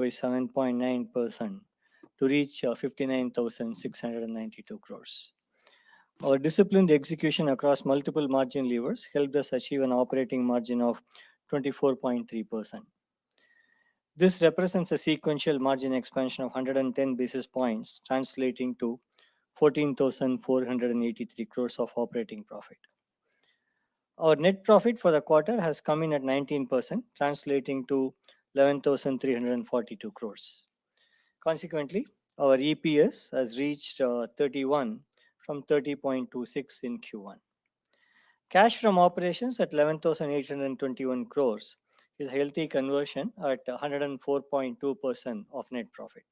by 7.9% to reach 59,692 crores. Our disciplined execution across multiple margin levers helped us achieve an operating margin of 24.3%. This represents a sequential margin expansion of 110 basis points, translating to 14,483 crores of operating profit. Our net profit for the quarter has come in at 19%, translating to 11,342 crores. Consequently, our EPS has reached 31 from 30.26 in Q1. Cash from operations at 11,821 crores is a healthy conversion at 104.2% of net profit.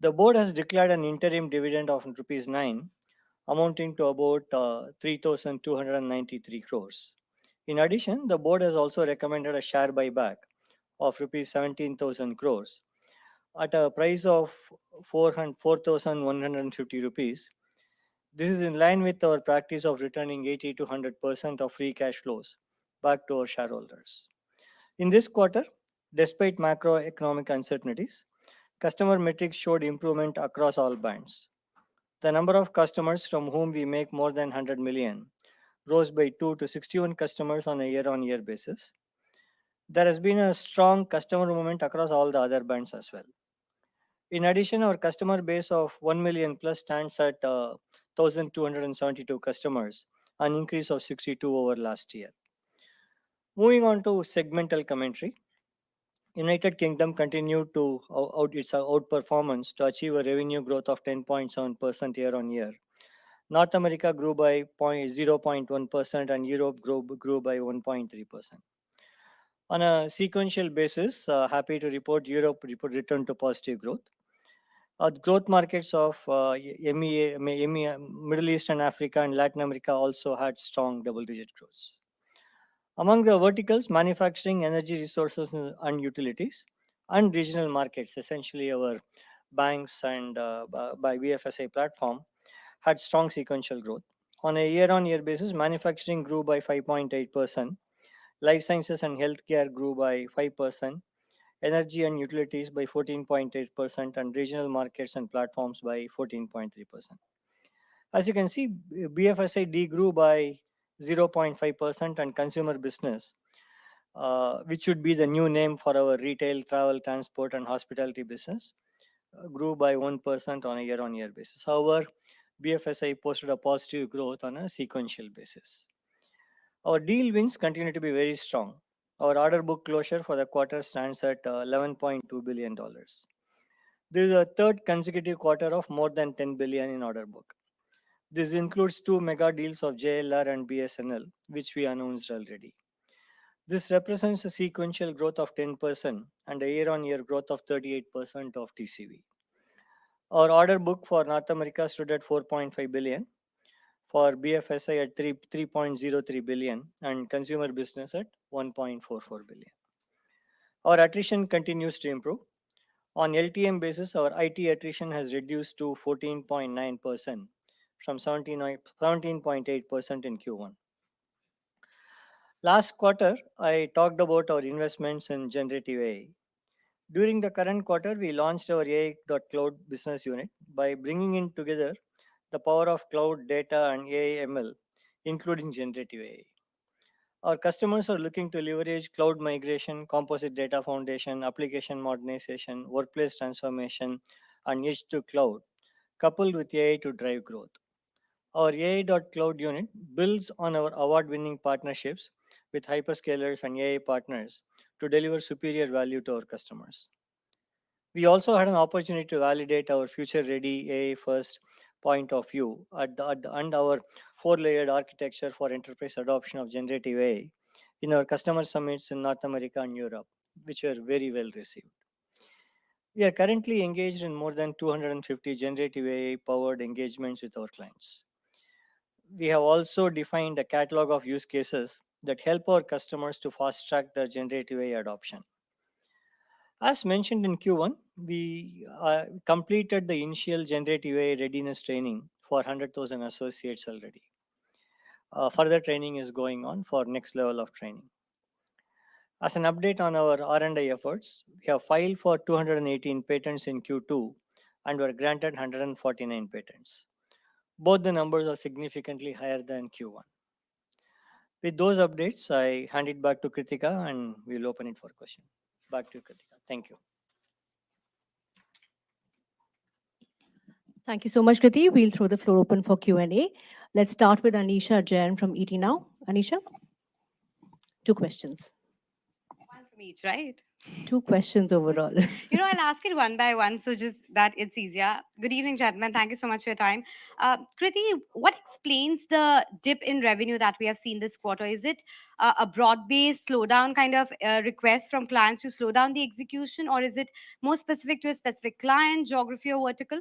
The board has declared an interim dividend of rupees 9, amounting to about 3,293 crores. In addition, the board has also recommended a share buyback of rupees 17,000 crores at a price of 4,150 rupees. This is in line with our practice of returning 80 to 100% of free cash flows back to our shareholders. In this quarter, despite macroeconomic uncertainties, customer metrics showed improvement across all bands. The number of customers from whom we make more than 100 million rose by 2 to 61 customers on a year-on-year basis. There has been a strong customer movement across all the other bands as well. In addition, our customer base of 1 million plus stands at 1,272 customers, an increase of 62 over last year. Moving on to segmental commentary, United Kingdom continued to its outperformance to achieve a revenue growth of 10.7% year on year. North America grew by 0.1% and Europe grew by 1.3%. On a sequential basis, happy to report Europe returned to positive growth. Growth markets of MEA, Middle East and Africa and Latin America also had strong double-digit growth. Among the verticals, manufacturing, energy resources and utilities, and regional markets, essentially our banks and by BFSI platform, had strong sequential growth. On a year-on-year basis, manufacturing grew by 5.8%, life sciences and healthcare grew by 5%, energy and utilities by 14.8%, and regional markets and platforms by 14.3%. As you can see, BFSI degrew by 0.5% and consumer business, which would be the new name for our retail, travel, transport, and hospitality business, grew by 1% on a year-on-year basis. However, BFSI posted a positive growth on a sequential basis. Our deal wins continue to be very strong. Our order book closure for the quarter stands at $11.2 billion. This is a third consecutive quarter of more than $10 billion in order book. This includes two mega deals of JLR and BSNL, which we announced already. This represents a sequential growth of 10% and a year-on-year growth of 38% of TCV. Our order book for North America stood at $4.5 billion, for BFSI at $3.03 billion, and consumer business at $1.44 billion. Our attrition continues to improve. On LTM basis, our IT attrition has reduced to 14.9% from 17.8% in Q1. Last quarter, I talked about our investments in generative AI. During the current quarter, we launched our AI.Cloud business unit by bringing in together the power of cloud data and AI ML, including generative AI. Our customers are looking to leverage cloud migration, composite data foundation, application modernization, workplace transformation, and edge to cloud, coupled with AI to drive growth. Our AI.Cloud unit builds on our award-winning partnerships with hyperscalers and AI partners to deliver superior value to our customers. We also had an opportunity to validate our future-ready AI-first point of view and our four-layered architecture for enterprise adoption of generative AI in our customer summits in North America and Europe, which were very well received. We are currently engaged in more than 250 generative AI-powered engagements with our clients. We have also defined a catalog of use cases that help our customers to fast-track their generative AI adoption. As mentioned in Q1, we completed the initial generative AI readiness training for 100,000 associates already. Further training is going on for next level of training. As an update on our R&D efforts, we have filed for 218 patents in Q2 and were granted 149 patents. Both the numbers are significantly higher than Q1. With those updates, I hand it back to Kritika and we'll open it for question. Back to you, Kritika. Thank you. Thank you so much, Kriti. We'll throw the floor open for Q&A. Let's start with Anisha Jain from ET Now. Anisha, two questions. One from each, right? Two questions overall. I'll ask it one by one, so just that it's easier. Good evening, gentlemen. Thank you so much for your time. Kriti, what explains the dip in revenue that we have seen this quarter? Is it a broad-based slowdown kind of request from clients to slow down the execution, or is it more specific to a specific client, geography, or vertical?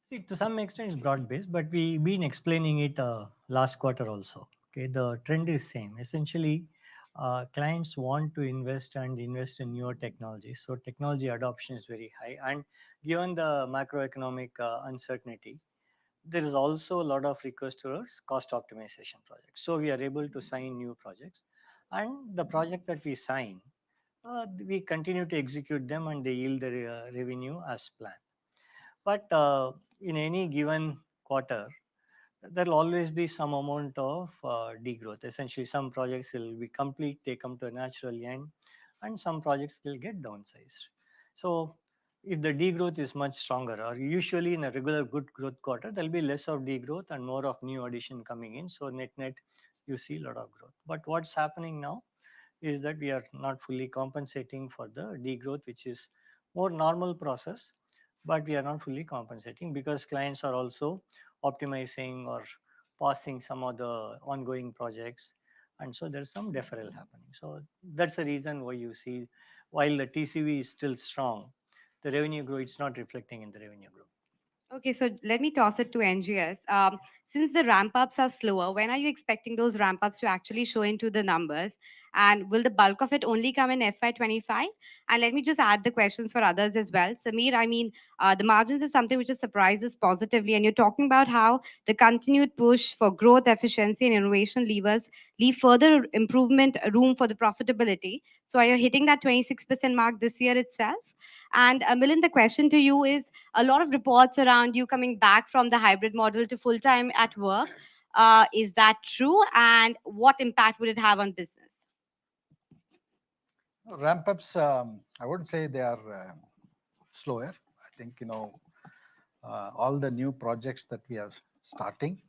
See, to some extent, it's broad based, but we've been explaining it last quarter also. Okay, the trend is same. Essentially, clients want to invest in newer technologies. So technology adoption is very high, and given the macroeconomic uncertainty, there is also a lot of request towards cost optimization projects. So we are able to sign new projects, and the project that we sign, we continue to execute them, and they yield the revenue as planned. But in any given quarter, there will always be some amount of degrowth. Essentially, some projects will be complete, they come to a natural end, and some projects will get downsized. So, if the degrowth is much stronger, or usually in a regular good growth quarter, there will be less of degrowth and more of new addition coming in. So, net net, you see a lot of growth. But what's happening now is that we are not fully compensating for the degrowth, which is more normal process, but we are not fully compensating because clients are also optimizing or pausing some of the ongoing projects, and so there's some deferral happening. So that's the reason why you see, while the TCV is still strong, the revenue growth is not reflecting in the revenue growth. Okay, so let me toss it to NGS. Since the ramp ups are slower, when are you expecting those ramp ups to actually show into the numbers? And will the bulk of it only come in FY25? And let me just add the questions for others as well. Samir, the margins is something which has surprised us positively. And you're talking about how the continued push for growth, efficiency, and innovation levers leave further improvement room for the profitability. So are you hitting that 26% mark this year itself? And Milind, the question to you is a lot of reports around you coming back from the hybrid model to full time at work. Is that true? And what impact would it have on business? Ramp ups, I wouldn't say they are slower. I think, all the new projects that we are starting,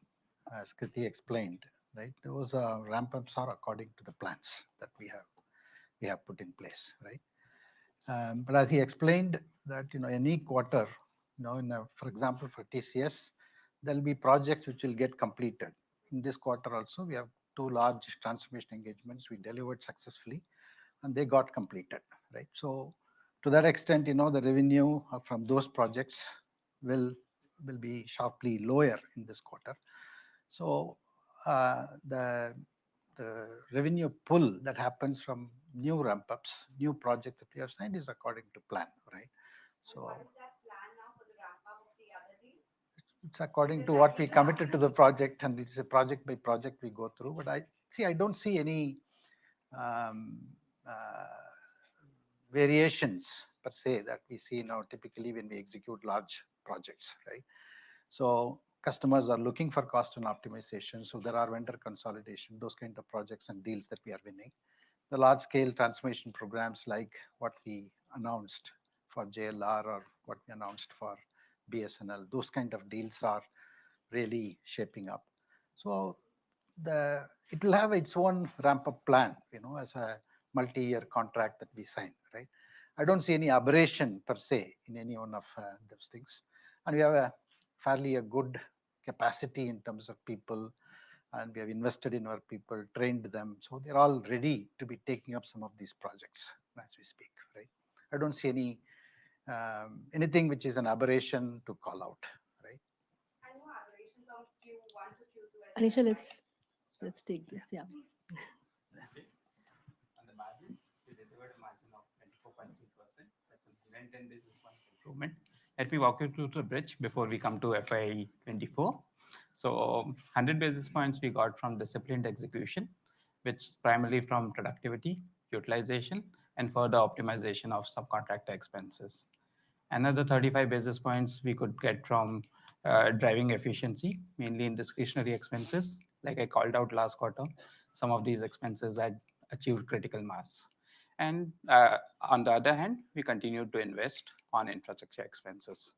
as Kriti explained, right, those ramp ups are according to the plans that we have put in place, right? But as he explained that, any quarter, for example, for TCS, there'll be projects which will get completed. In this quarter also, we have two large transformation engagements we delivered successfully, and they got completed, right? So to that extent, the revenue from those projects will be sharply lower in this quarter. So the revenue pull that happens from new ramp ups, new projects that we have signed is according to plan, right? So What is that plan now for the ramp up of the other deal? it's according to what we committed to the project, and it's a project by project we go through. But I don't see any um, uh, variations per se that we see now typically when we execute large projects, right? So customers are looking for cost and optimization. So there are vendor consolidation, those kind of projects and deals that we are winning. The large scale transformation programs like what we announced for JLR or what we announced for BSNL, those kind of deals are really shaping up. So it will have its own ramp up plan, as a multi-year contract that we sign, right? I don't see any aberration per se in any one of those things, and we have a good capacity in terms of people, and we have invested in our people, trained them, so they're all ready to be taking up some of these projects as we speak, right? I don't see anything which is an aberration to call out, right? I know aberration from Q1 to Q2 as well, Anisha, right? let's take this. Yeah. Okay. On the margins, we delivered a margin of 24.3%. That's a 110 basis points improvement. Let me walk you through the bridge before we come to FY24. So 100 basis points we got from disciplined execution, which is primarily from productivity, utilization, and further optimization of subcontractor expenses. Another 35 basis points we could get from driving efficiency, mainly in discretionary expenses. Like I called out last quarter, some of these expenses had achieved critical mass. And on the other hand, we continued to invest on infrastructure expenses.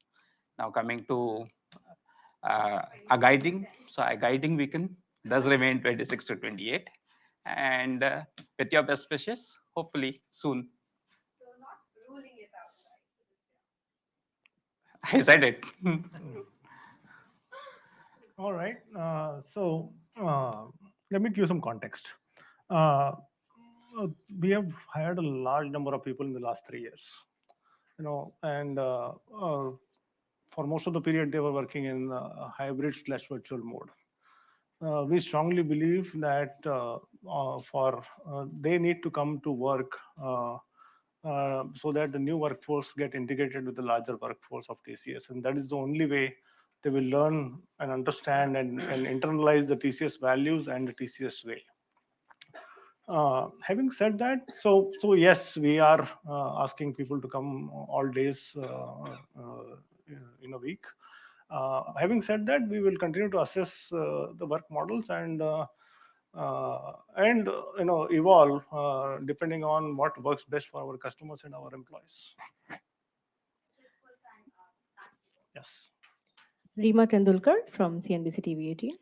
Now coming to our guiding, so our guiding weekend does remain 26 to 28. And with your best wishes, hopefully soon. I said it. All right. Let me give you some context. Uh, we have hired a large number of people in the last 3 years, and for most of the period they were working in hybrid slash virtual mode. We strongly believe that for they need to come to work so that the new workforce get integrated with the larger workforce of TCS, and that is the only way they will learn and understand and internalize the TCS values and the TCS way. Having said that, so yes, we are asking people to come all days in a week. Having said that, we will continue to assess the work models and evolve depending on what works best for our customers and our employees. Yes. Reema Tendulkar from CNBC TV 18.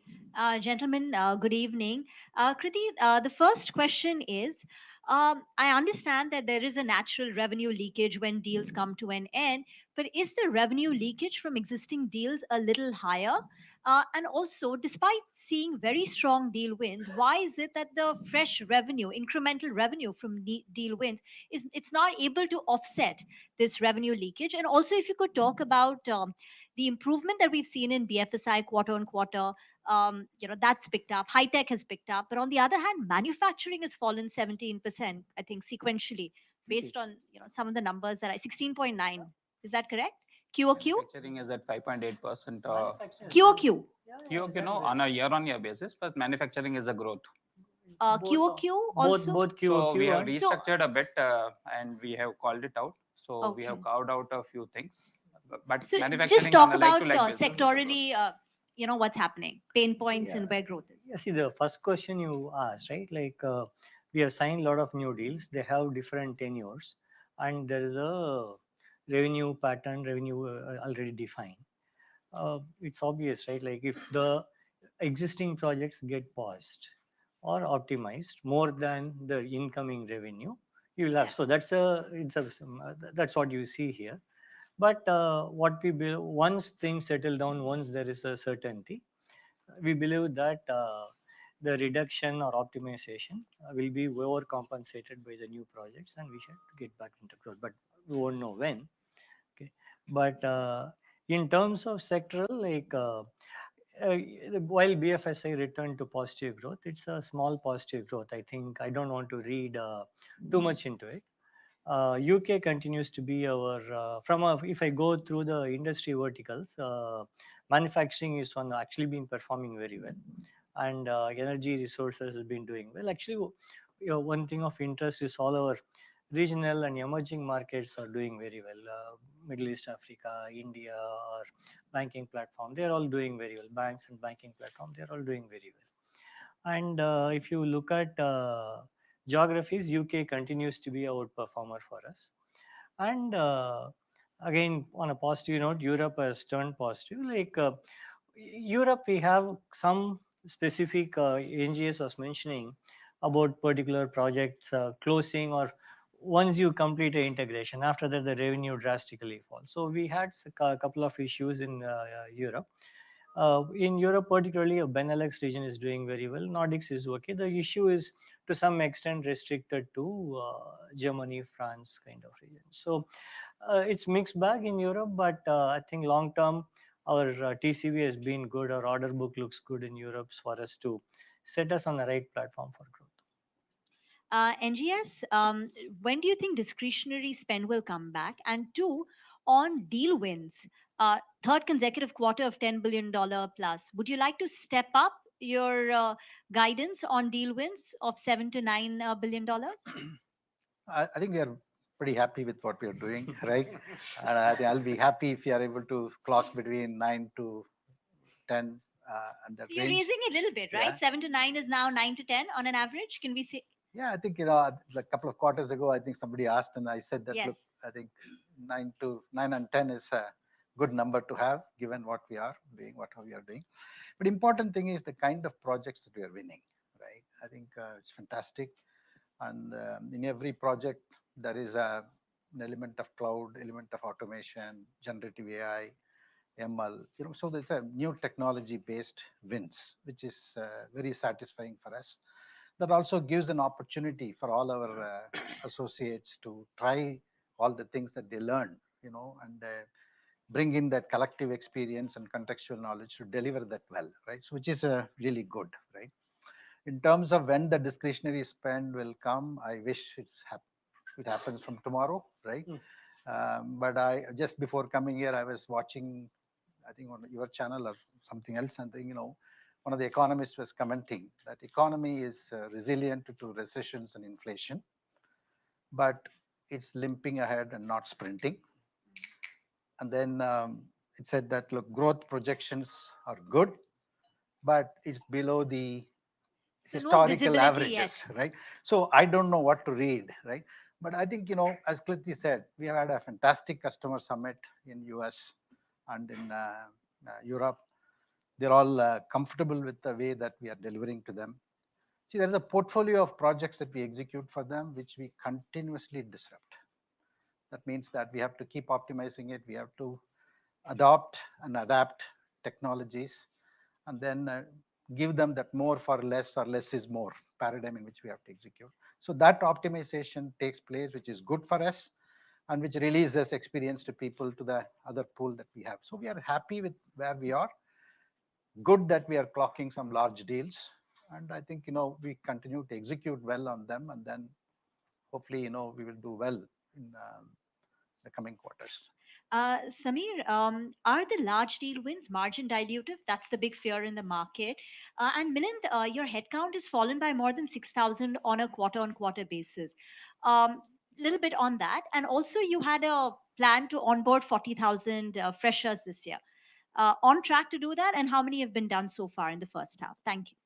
Gentlemen, good evening. Kriti, the first question is I understand that there is a natural revenue leakage when deals come to an end, but is the revenue leakage from existing deals a little higher? And also, despite seeing very strong deal wins, why is it that the fresh revenue, incremental revenue from deal wins, it's not able to offset this revenue leakage? And also, if you could talk about the improvement that we've seen in BFSI quarter on quarter, that's picked up. High tech has picked up, but on the other hand, manufacturing has fallen 17%, I think, sequentially, based on some of the numbers that 16.9. Is that correct? QOQ? Manufacturing is at 5.8%. QOQ. QOQ, on a year-on-year basis, but manufacturing is a growth. QOQ also. Both So we QOQ have and restructured a bit, and we have called it out. So we have Okay. carved out a few things, but So manufacturing just talk on a about like-to-like basis is a growth. sectorally, what's happening, pain points and where growth is. Yeah, see, the first question you asked, right? Like we have signed a lot of new deals. They have different tenures, and there is a revenue pattern, revenue already defined. It's obvious, right? Like if the existing projects get paused or optimized more than the incoming revenue, you will have. So that's what you see here. But what we once things settle down, once there is a certainty, we believe that the reduction or optimization will be overcompensated by the new projects, and we should get back into growth. But we won't know when. Okay, but in terms of sectoral, like uh, while BFSI returned to positive growth, it's a small positive growth. I think I don't want to read too much into it. UK continues to be our if I go through the industry verticals, manufacturing is one actually been performing very well, and energy resources has been doing well. Actually, one thing of interest is all our regional and emerging markets are doing very well. Middle East, Africa, India, or banking platform, they're all doing very well. Banks and banking platform, they're all doing very well. And if you look at geographies, UK continues to be our performer for us. And again, on a positive note, Europe has turned positive. Like Europe, we have some specific NGS was mentioning about particular projects closing, or once you complete a integration, after that the revenue drastically falls. So we had a couple of issues in Europe. In Europe, particularly, Benelux region is doing very well. Nordics is okay. The issue is to some extent restricted to Germany, France kind of region. So it's mixed bag in Europe, but I think long term, our TCV has been good. Our order book looks good in Europe for us to set us on the right platform for growth. NGS, when do you think discretionary spend will come back? And two, on deal wins, third consecutive quarter of $10 billion plus, would you like to step up your guidance on deal wins of $7 to $9 billion? I think we are pretty happy with what we are doing, right? And I think I'll be happy if you are able to clock between 9 to 10 and that So you're range. raising a little bit, right? Yeah. 7 to 9 is now 9 to 10 on an average. Can we say? Yeah, I think, a couple of quarters ago, I think somebody asked and I said that, Yes. look, I think 9 and 10 is a good number to have given what we are doing, what we are doing. But important thing is the kind of projects that we are winning, right? I think it's fantastic. And in every project, there is an element of cloud, element of automation, generative AI, ML, so there's a new technology based wins, which is very satisfying for us. That also gives an opportunity for all our associates to try all the things that they learn, and bring in that collective experience and contextual knowledge to deliver that well, right? So, which is really good, right? In terms of when the discretionary spend will come, I wish it happens from tomorrow, right? But I just before coming here, I was watching, I think on your channel or something else, and one of the economists was commenting that economy is resilient to recessions and inflation, but it's limping ahead and not sprinting. And then it said that, look, growth projections are good, but it's below the So no historical visibility yet. averages, right? So I don't know what to read, right? But I think, as Kliti said, we have had a fantastic customer summit in US and in Europe. They're all comfortable with the way that we are delivering to them. See, there's a portfolio of projects that we execute for them, which we continuously disrupt. That means that we have to keep optimizing it. We have to adopt and adapt technologies and then give them that more for less or less is more paradigm in which we have to execute. So that optimization takes place, which is good for us and which releases experience to people to the other pool that we have. So we are happy with where we are. Good that we are clocking some large deals. And I think, we continue to execute well on them. And then hopefully, we will do well in the coming quarters. Samir, are the large deal wins margin dilutive? That's the big fear in the market. And Milind, your headcount has fallen by more than 6,000 on a quarter-on-quarter basis. Little bit on that, and also you had a plan to onboard 40,000 freshers this year. On track to do that, and how many have been done so far in the first half? Thank you.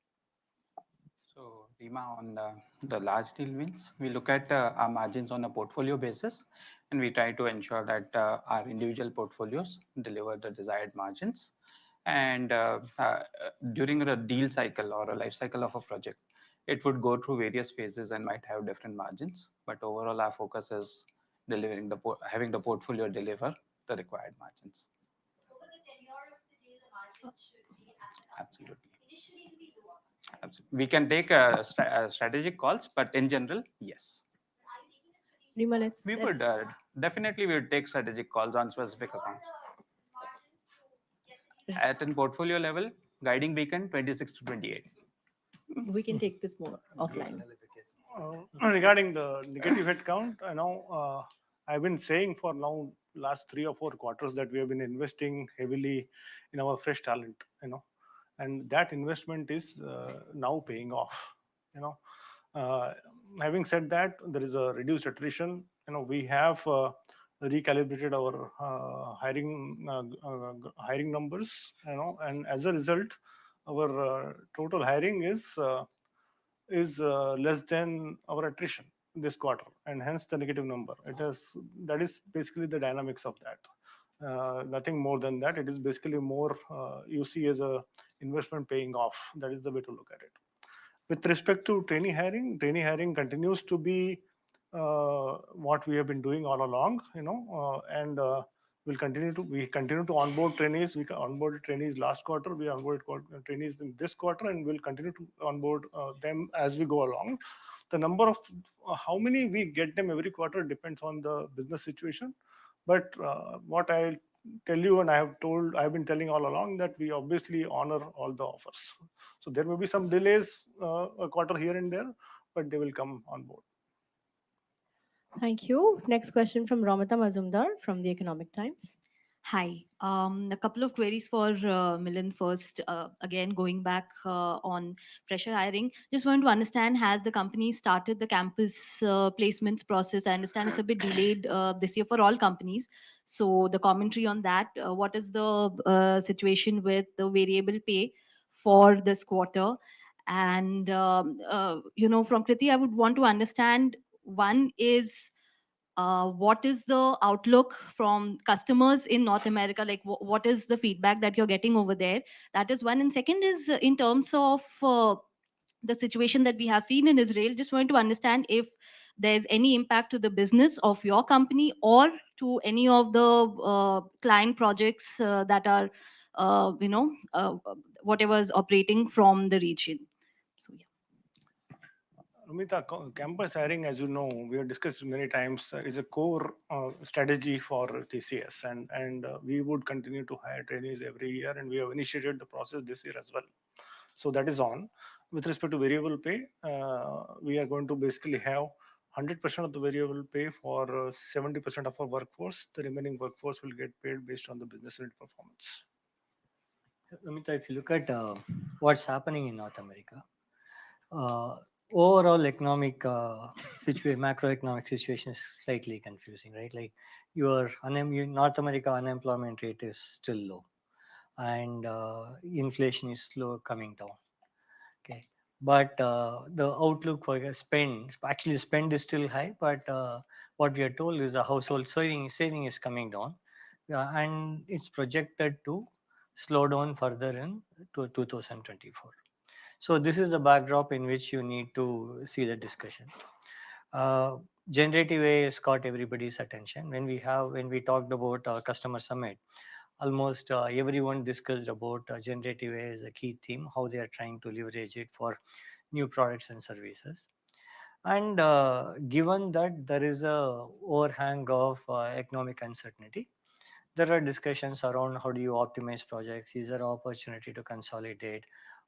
So, Rima, on the large deal wins, we look at our margins on a portfolio basis, and we try to ensure that our individual portfolios deliver the desired margins. And during a deal cycle or a life cycle of a project, it would go through various phases and might have different margins. But overall, our focus is delivering having the portfolio deliver the required margins. Over the tenure of the deal, the margins should be at the target. Absolutely. Initially, it'll be lower. Absolutely. We can take strategic calls, but in general, yes. Are you taking a strategic Rima, call? let's, We would let's definitely we would take strategic calls on specific accounts. Margins to get the deal? At an portfolio level, guiding beacon 26 to 28. we can take this more offline. Regarding the negative headcount, I've been saying for now last 3 or 4 quarters that we have been investing heavily in our fresh talent, and that investment is now paying off. You know, uh, Having said that, there is a reduced attrition. We have recalibrated our hiring numbers. And as a result, our total hiring is less than our attrition this quarter, and hence the negative number. That is basically the dynamics of that. Nothing more than that. It is basically more you see as a investment paying off. That is the way to look at it. With respect to trainee hiring continues to be what we have been doing all along, and we continue to onboard trainees. We onboarded trainees last quarter. We onboarded trainees in this quarter, and we'll continue to onboard them as we go along. The number of how many we get them every quarter depends on the business situation. But what I tell you, and I've been telling all along, that we obviously honor all the offers. So there may be some delays, a quarter here and there, but they will come on board. Thank you. Next question from Ramata Mazumdar from the Economic Times. Hi. A couple of queries for Milind first. Again, going back on fresher hiring, just want to understand, has the company started the campus placements process? I understand it's a bit delayed this year for all companies. So the commentary on that, what is the situation with the variable pay for this quarter? And, from Kriti, I would want to understand, one is, what is the outlook from customers in North America? Like, what is the feedback that you're getting over there? That is one. And second is, in terms of the situation that we have seen in Israel, just want to understand if there's any impact to the business of your company or to any of the client projects that are, whatever is operating from the region. So, yeah. Rumita, campus hiring, as you know, we have discussed many times, is a core strategy for TCS, and we would continue to hire trainees every year, and we have initiated the process this year as well. So that is on. With respect to variable pay, we are going to basically have 100% of the variable pay for 70% of our workforce. The remaining workforce will get paid based on the business unit performance. Amita, if you look at what's happening in North America, uh, overall economic situation, macroeconomic situation is slightly confusing, right? Like North America unemployment rate is still low, and inflation is slow coming down. Okay, but the outlook for spend, actually spend is still high, but what we are told is the household saving is coming down, and it's projected to slow down further in 2024. So this is the backdrop in which you need to see the discussion. Uh, Generative AI has caught everybody's attention. When we talked about customer summit, almost everyone discussed about generative AI as a key theme, how they are trying to leverage it for new products and services. And given that there is a overhang of economic uncertainty, there are discussions around how do you optimize projects, is there an opportunity to consolidate,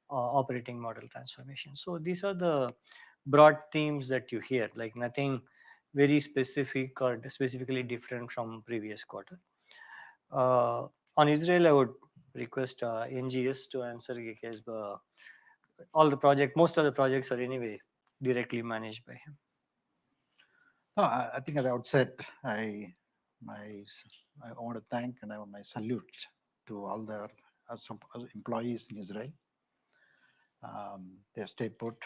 operating model transformation. So these are the broad themes that you hear, like nothing very specific or specifically different from previous quarter. uh, on Israel, I would request NGS to answer, because most of the projects are anyway directly managed by him. No, I think at the outset, my I want to thank and I want my salute to all the employees in Israel. They have stayed put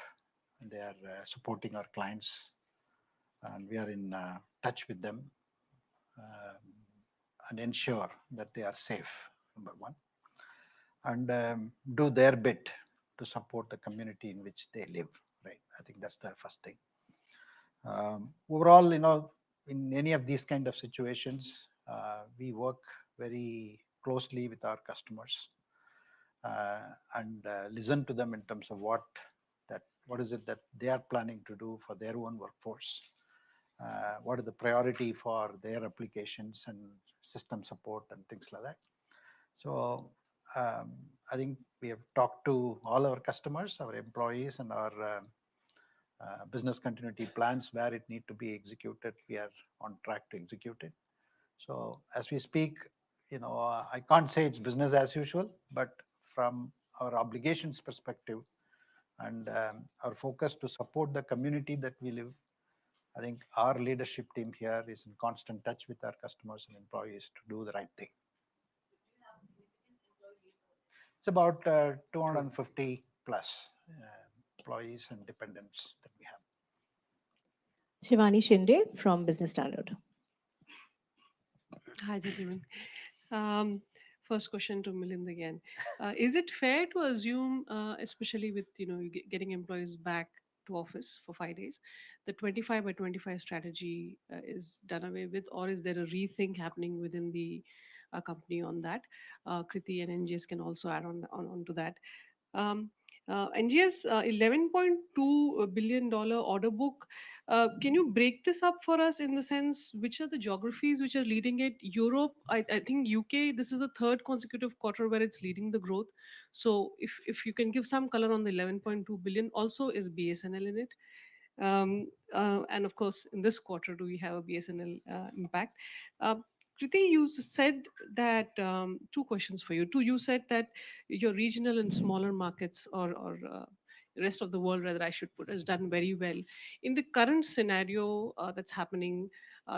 and they are supporting our clients, and we are in touch with them um, and ensure that they are safe. Number one, and do their bit to support the community in which they live. Right. I think that's the first thing. Overall, in any of these kind of situations, we work very closely with our customers and listen to them in terms of what is it that they are planning to do for their own workforce. What is the priority for their applications and system support and things like that. So I think we have talked to all our customers, our employees, and our business continuity plans where it need to be executed. We are on track to execute it. So as we speak, I can't say it's business as usual, but from our obligations perspective and our focus to support the community that we live, I think our leadership team here is in constant touch with our customers and employees to do the right thing. It's about 250 plus employees and dependents that we have. Shivani Shinde from Business Standard. Hi, gentlemen. Um, First question to Milind again. Is it fair to assume, especially with getting employees back to office for 5 days, the 25 by 25 strategy is done away with, or is there a rethink happening within the company on that? Kriti and NGS can also add on to that. Um, NGS, $11.2 billion order book. Can you break this up for us in the sense which are the geographies which are leading it? Europe, I think UK, this is the third consecutive quarter where it's leading the growth. So if you can give some color on the 11.2 billion, also is BSNL in it? And of course, in this quarter, do we have a BSNL impact? Kriti, you said that two questions for you. Two, you said that your regional and smaller markets, or rest of the world, rather, I should put, has done very well. In the current scenario that's happening,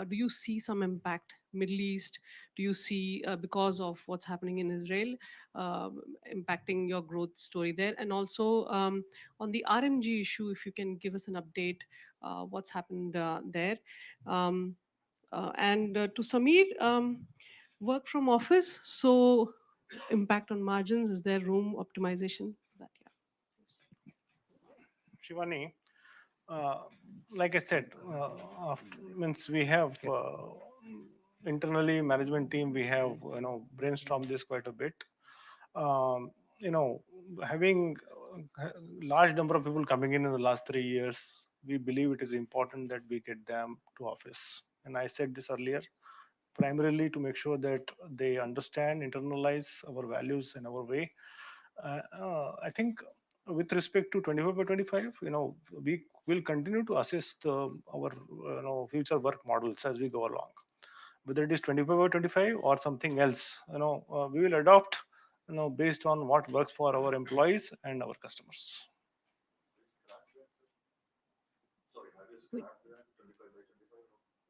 do you see some impact? Middle East, do you see because of what's happening in Israel, impacting your growth story there? And also on the RMG issue, if you can give us an update, what's happened there? Um, and to Samir, work from office, so impact on margins, is there room optimization for that? Yeah. Shivani, uh, like I said, means we have internally management team, we have brainstormed this quite a bit. Um, you know, having large number of people coming in the last 3 years, we believe it is important that we get them to office. And I said this earlier, primarily to make sure that they understand, internalize our values and our way. I think with respect to 25 by 25, we will continue to assess our future work models as we go along. Whether it is 25 by 25 or something else, we will adopt, based on what works for our employees and our customers.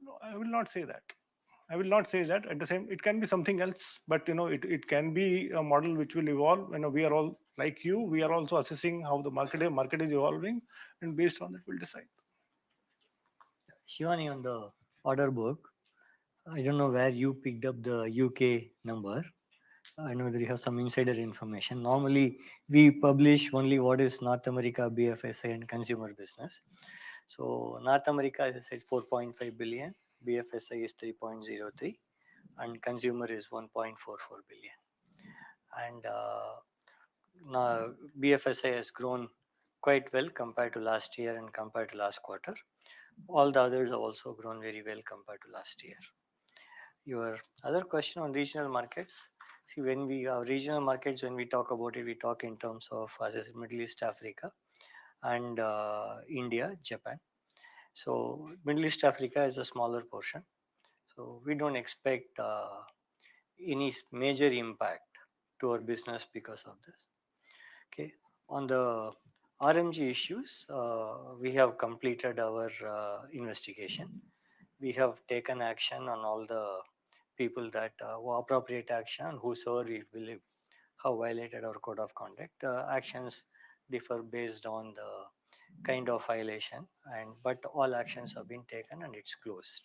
No, I will not say that. I will not say that. At the same, it can be something else, but it can be a model which will evolve. We are all like you. We are also assessing how the market is evolving, and based on that, we'll decide. Shivani, on the order book, I don't know where you picked up the UK number. I know that you have some insider information. Normally, we publish only what is North America, BFSI, and consumer business. So, North America, as I said, 4.5 billion, BFSI is 3.03, and consumer is 1.44 billion. And now BFSI has grown quite well compared to last year and compared to last quarter. All the others have also grown very well compared to last year. Your other question on regional markets. See, when we our regional markets, when we talk about it, we talk in terms of, as I said, Middle East, Africa, and India, Japan. So Middle East Africa is a smaller portion. So we don't expect any major impact to our business because of this. Okay. On the RMG issues, we have completed our investigation. We have taken action on all the people that appropriate action, whosoever we believe have violated our code of conduct. The actions differ based on the kind of violation, and but all actions have been taken and it's closed.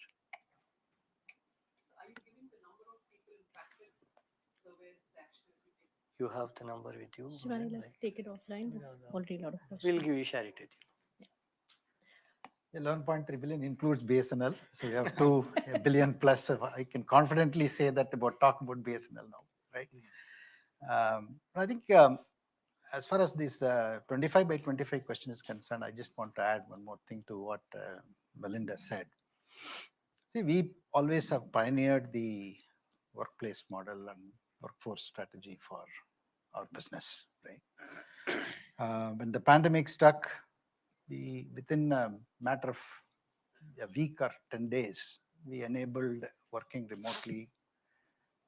You have the number with you? Shivani, Milind? let's take it offline. There's already a lot of We'll questions. give you, share it with you. 11.3 billion includes BSNL. So we have 2 billion plus. I can confidently say that talk about BSNL now, right? I think as far as this 25 by 25 question is concerned, I just want to add one more thing to what Melinda said. See, we always have pioneered the workplace model and workforce strategy for our business, right? When the pandemic struck, we within a matter of a week or 10 days, we enabled working remotely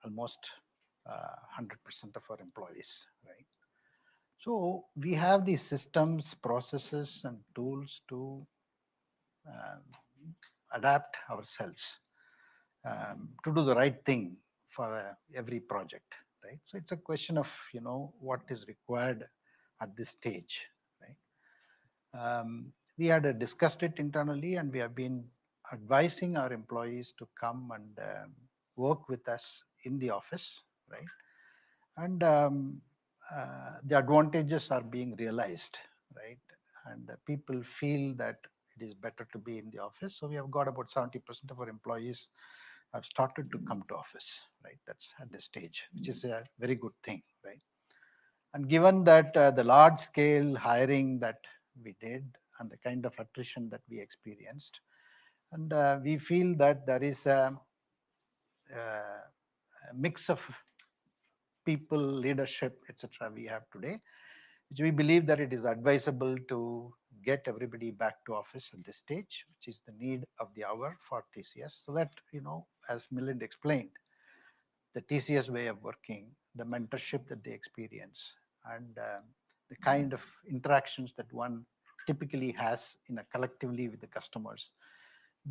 almost 100% of our employees, right? So we have these systems, processes, and tools to um, adapt ourselves to do the right thing for every project, right? So it's a question of what is required at this stage, right? We had discussed it internally, and we have been advising our employees to come and work with us in the office, right? And the advantages are being realized, right? And people feel that it is better to be in the office. So we have got about 70% of our employees have started to come to office, right? That's at this stage, which is a very good thing, right? And given that the large scale hiring that we did and the kind of attrition that we experienced, and we feel that there is a mix of people, leadership, etc. we have today, which we believe that it is advisable to get everybody back to office at this stage, which is the need of the hour for TCS, so that, as Milind explained, the TCS way of working, the mentorship that they experience, and the kind of interactions that one typically has in a collectively with the customers.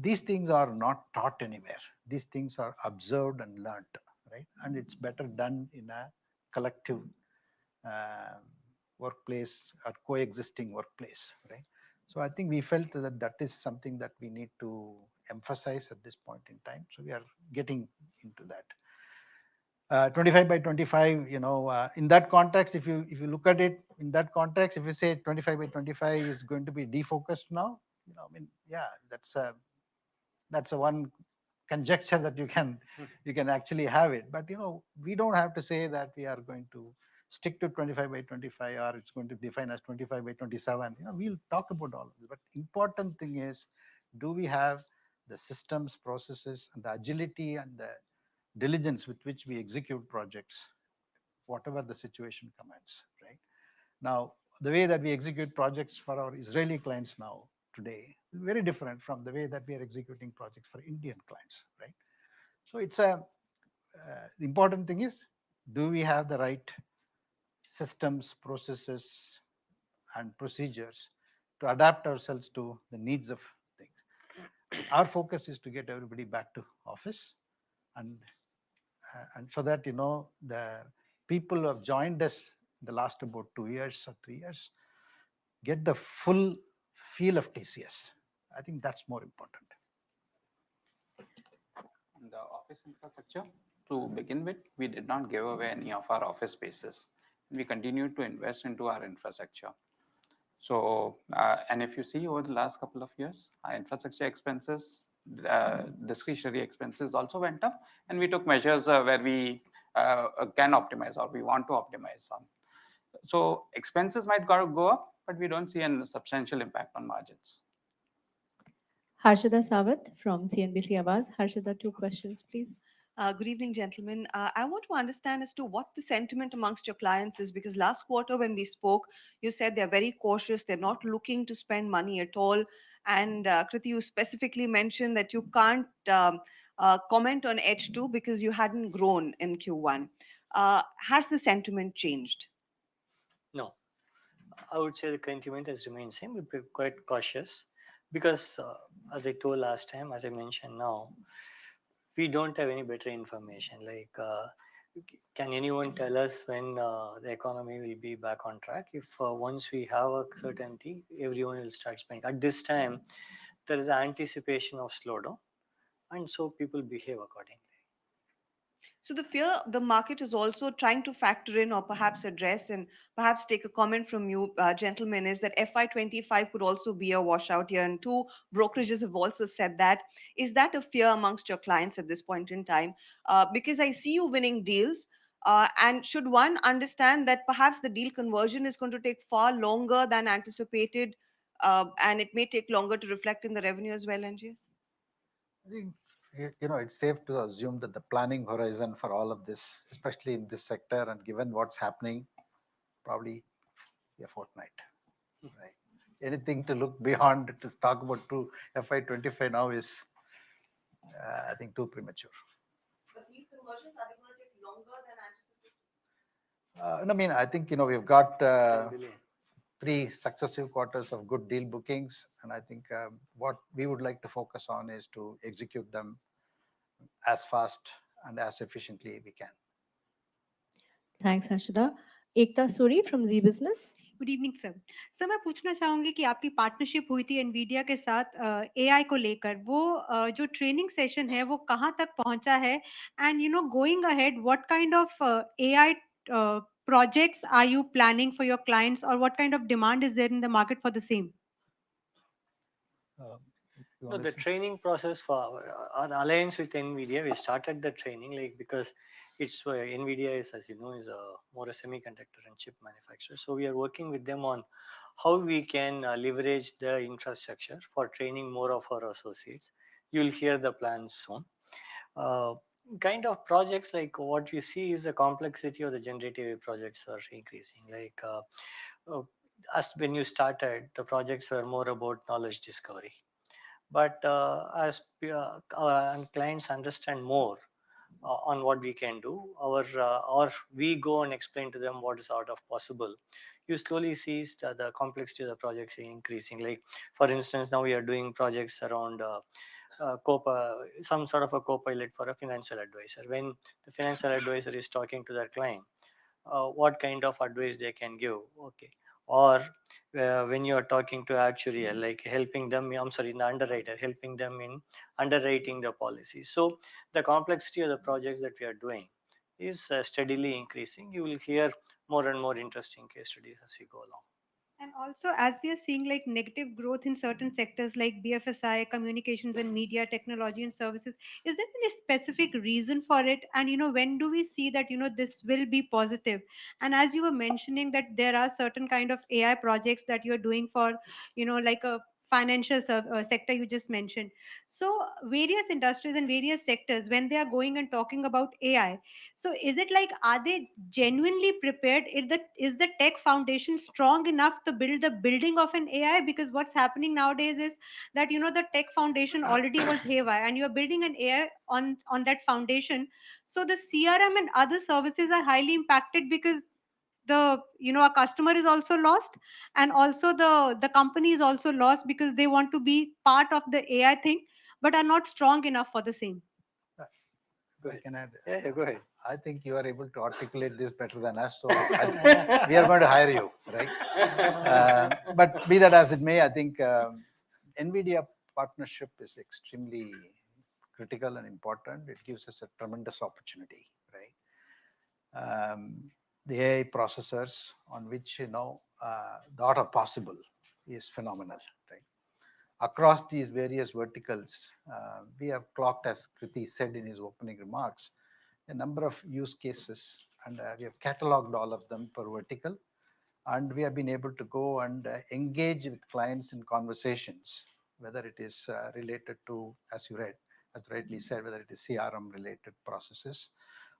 These things are not taught anywhere. These things are observed and learnt, right? And it's better done in a collective uh, workplace or coexisting workplace, right? So I think we felt that that is something that we need to emphasize at this point in time. So we are getting into that. 25 by 25, in that context, if you look at it in that context, if you say 25 by 25 is going to be defocused now, I mean, yeah, that's a one conjecture that you can actually have it. But we don't have to say that we are going to stick to 25 by 25 or it's going to define as 25 by 27. We'll talk about all of this. But important thing is, do we have the systems, processes, and the agility and the diligence with which we execute projects, whatever the situation commands, right? Now, the way that we execute projects for our Israeli clients now, today, is very different from the way that we are executing projects for Indian clients, right? So the important thing is, do we have the right systems, processes, and procedures to adapt ourselves to the needs of things? Our focus is to get everybody back to office, and and so that the people who have joined us in the last about 2 years or 3 years get the full feel of TCS. I think that's more important. The office infrastructure, to begin with, we did not give away any of our office spaces. We continued to invest into our infrastructure. So, and if you see over the last couple of years, our infrastructure expenses, discretionary expenses also went up, and we took measures where we can optimize or we want to optimize on. So expenses might go up, but we don't see a substantial impact on margins. Harshada Sawat from CNBC Awaz. Harshada, two questions, please. Good evening, gentlemen. I want to understand as to what the sentiment amongst your clients is, because last quarter when we spoke, you said they're very cautious, they're not looking to spend money at all. And Kriti, you specifically mentioned that you can't comment on H2 because you hadn't grown in Q1. Has the sentiment changed? No, I would say the sentiment has remained same. We're quite cautious because, as I told last time, as I mentioned now, we don't have any better information. Like, can anyone tell us when the economy will be back on track? If once we have a certainty, everyone will start spending. At this time, there is anticipation of slowdown, and so people behave accordingly. So the fear the market is also trying to factor in or perhaps address and perhaps take a comment from you, gentlemen, is that FY25 could also be a washout year. And two brokerages have also said that. Is that a fear amongst your clients at this point in time? Because I see you winning deals. And should one understand that perhaps the deal conversion is going to take far longer than anticipated, and it may take longer to reflect in the revenue as well, NGS? I think it's safe to assume that the planning horizon for all of this, especially in this sector, and given what's happening, probably a fortnight, right? Anything to look beyond to talk about to FY25 now is, I think, too premature. But deal conversions are they going to take longer than I anticipated? mean, I think we've got 10 billion. 3 successive quarters of good deal bookings, and I think what we would like to focus on is to execute them as fast and as efficiently we can. Thanks, Harshada. Ekta Suri from Z Business. Good evening sir. Sir मैं पूछना चाहूंगी कि आपकी partnership हुई थी Nvidia के साथ AI को लेकर, वो जो ट्रेनिंग सेशन है वो कहाँ तक पहुंचा है, and going ahead what kind of AI projects are you planning for your clients, or what kind of demand is there in the market for the same? No, the training process for our alliance with NVIDIA, we started the training because it's NVIDIA is, as you know, is a more a semiconductor and chip manufacturer. So we are working with them on how we can leverage the infrastructure for training more of our associates. You'll hear the plans soon. Kind of projects like what you see is the complexity of the generative projects are increasing. As when you started, the projects were more about knowledge discovery. But as our clients understand more, on what we can do, or we go and explain to them what is out of possible, you slowly see the complexity of the projects increasing. Like for instance, now we are doing projects around some sort of a co-pilot for a financial advisor. When the financial advisor is talking to their client, what kind of advice they can give, okay, or when you are talking to actuarial, like helping them, I'm sorry, the underwriter, helping them in underwriting the policy. So the complexity of the projects that we are doing is steadily increasing. You will hear more and more interesting case studies as we go along. And also, as we are seeing like negative growth in certain sectors like BFSI, communications and media, technology and services, is there any specific reason for it? And when do we see that this will be positive? And as you were mentioning that there are certain kind of AI projects that you're doing for, like a financial sector you just mentioned. So various industries and various sectors, when they are going and talking about AI, so is it like, are they genuinely prepared? Is the tech foundation strong enough to build the building of an AI? Because what's happening nowadays is that the tech foundation already was haywire, and you're building an AI on that foundation. So the CRM and other services are highly impacted because a customer is also lost, and also the company is also lost because they want to be part of the AI thing but are not strong enough for the same. Go I ahead. can add. Yeah, go ahead. I think you are able to articulate this better than us, so we are going to hire you, right? But be that as it may, I think NVIDIA partnership is extremely critical and important. It gives us a tremendous opportunity, right? The AI processors on which the art of possible is phenomenal, right? Across these various verticals, we have clocked, as Kriti said in his opening remarks, a number of use cases, and we have cataloged all of them per vertical, and we have been able to go and engage with clients in conversations, whether it is related to, as rightly said, whether it is CRM related processes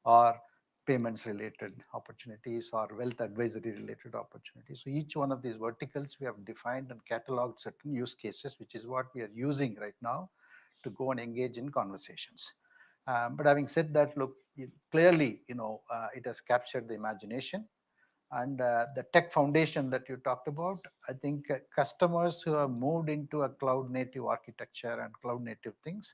or payments related opportunities or wealth advisory related opportunities. So each one of these verticals, we have defined and cataloged certain use cases, which is what we are using right now to go and engage in conversations. But having said that, look, clearly, it has captured the imagination. And the tech foundation that you talked about, I think customers who have moved into a cloud native architecture and cloud native things,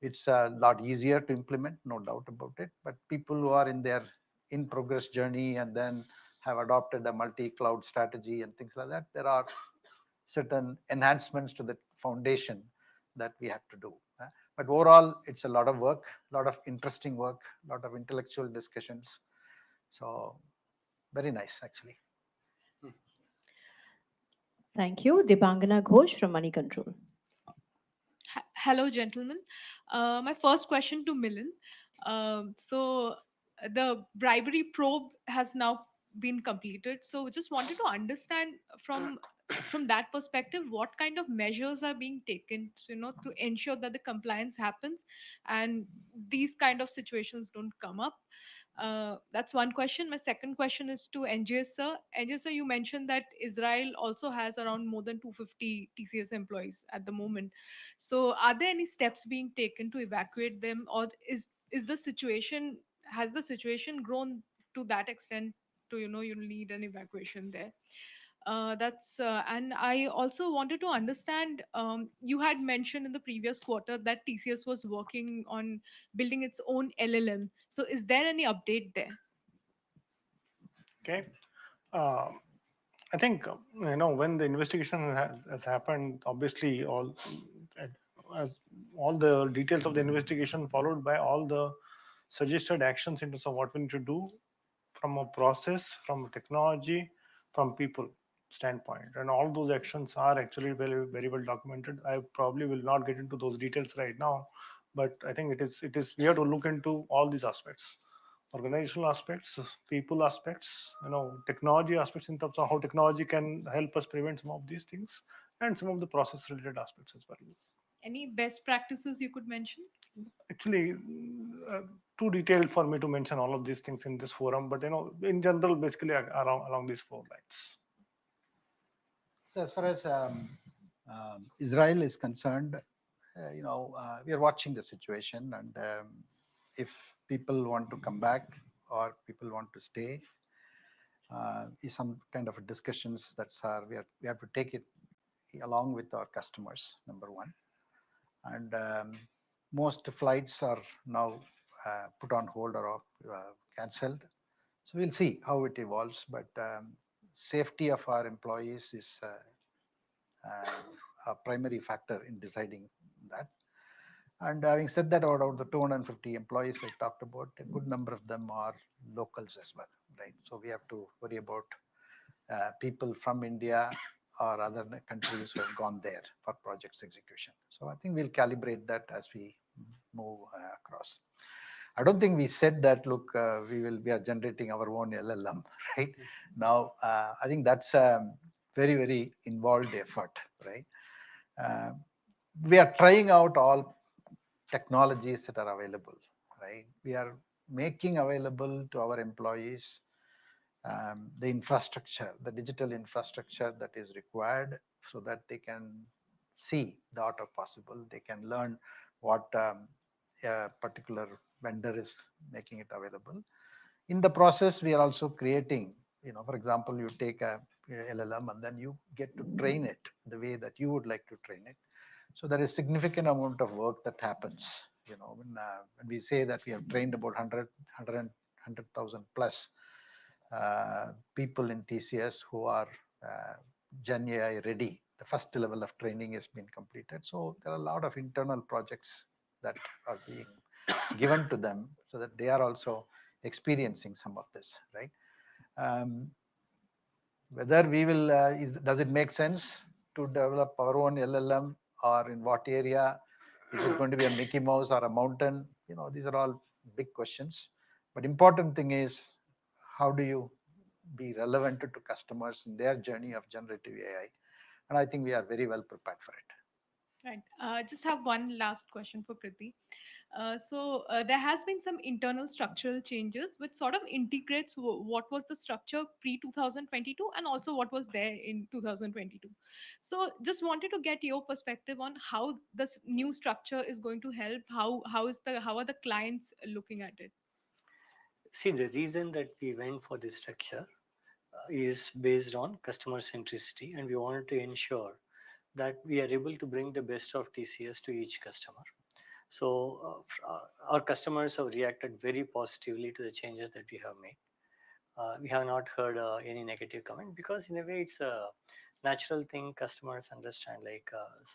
it's a lot easier to implement, no doubt about it. But people who are in their in progress journey and then have adopted a multi-cloud strategy and things like that, there are certain enhancements to the foundation that we have to do. But overall, it's a lot of work, a lot of interesting work, a lot of intellectual discussions. So very nice, actually. Thank you. Debangana Ghosh from Money Control. Hello, gentlemen. My first question to Milind. So the bribery probe has now been completed. So just wanted to understand from that perspective, what kind of measures are being taken, to ensure that the compliance happens and these kind of situations don't come up. That's one question. My second question is to NGS sir. NGS sir, you mentioned that Israel also has around more than 250 TCS employees at the moment. So, are there any steps being taken to evacuate them, or is the situation has the situation grown to that extent to you need an evacuation there? That's and I also wanted to understand. You had mentioned in the previous quarter that TCS was working on building its own LLM. So, is there any update there? Okay. Um, I think when the investigation has happened, obviously as all the details of the investigation followed by all the suggested actions in terms of what we need to do from a process, from a technology, from people standpoint, and all those actions are actually very very well documented. I probably will not get into those details right now, but I think it is we have to look into all these aspects, organizational aspects, people aspects, technology aspects in terms of how technology can help us prevent some of these things, and some of the process related aspects as well. Any best practices you could mention? Actually, too detailed for me to mention all of these things in this forum, but in general, basically along these four lines. So as far as Israel is concerned, we are watching the situation, and if people want to come back or people want to stay, is some kind of discussions we have to take it along with our customers, number one. And most flights are now put on hold or cancelled. So we'll see how it evolves, but safety of our employees is a primary factor in deciding that. And having said that, out of the 250 employees I talked about, a good number of them are locals as well, right? So we have to worry about people from India or other countries who have gone there for projects execution. So I think we'll calibrate that as we move across. I don't think we said that, look, we are generating our own LLM, right? Now, I think that's a very, very involved effort, right? We are trying out all technologies that are available, right? We are making available to our employees the infrastructure, the digital infrastructure that is required so that they can see the art of possible. They can learn what a particular vendor is making it available. In the process, we are also creating, for example, you take a LLM and then you get to train it the way that you would like to train it. So there is significant amount of work that happens. When we say that we have trained about 100,000 plus people in TCS who are Gen AI ready. The first level of training has been completed. So there are a lot of internal projects that are being given to them so that they are also experiencing some of this, right? Whether we will, does it make sense to develop our own LLM, or in what area? Is it going to be a Mickey Mouse or a mountain? These are all big questions. But important thing is, how do you be relevant to customers in their journey of generative AI? And I think we are very well prepared for it. Right. Just have one last question for Kriti. There has been some internal structural changes which sort of integrates what was the structure pre 2022 and also what was there in 2022. So just wanted to get your perspective on how this new structure is going to help. How are the clients looking at it? See, the reason that we went for this structure is based on customer centricity, and we wanted to ensure that we are able to bring the best of TCS to each customer. So our customers have reacted very positively to the changes that we have made. We have not heard any negative comment, because in a way it's a natural thing. Customers understand,